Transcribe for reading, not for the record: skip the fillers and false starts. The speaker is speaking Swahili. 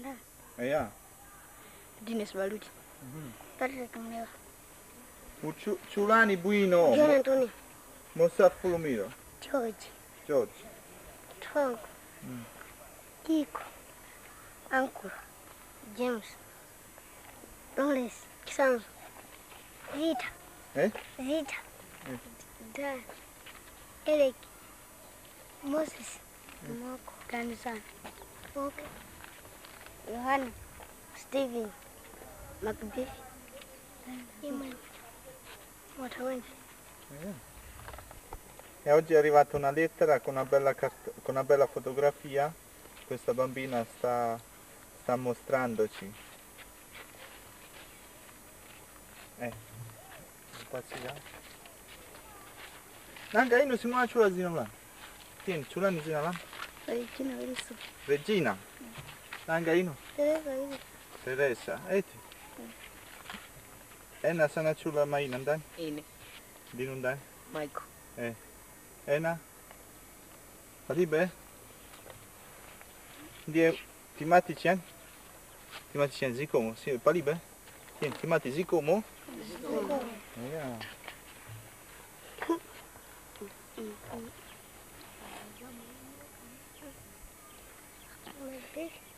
Anda. Iya. Dinas Baluci. Tadi kamera. Ciulani Buino. John Anthony. Mossa Fulumiro. George. George. Frank. Kiko. Uncle. James. Lawrence. Kisanzo. Zita. Zita. Dan. Eric. Moses. Marco. Danzan. Okay. Yohana. Steven. Macbeth. Iman. Molto bene. E oggi è arrivata una lettera con una bella fotografia. Questa bambina sta mostrandoci. Passi Nanga ino simula chula zina lan. Tieni, chula ni zina lan. Regina Wilson. Regina. Nanga ino. Teresa ini. Teresa. Eti. Ena sana chula mai nandan. Ini, Dinundan. Michael. Ena. Palibe. Dia timati chian. Timati chian zikomo. Si palibe. Tieni, timati zikomo. Yeah. Macbeth.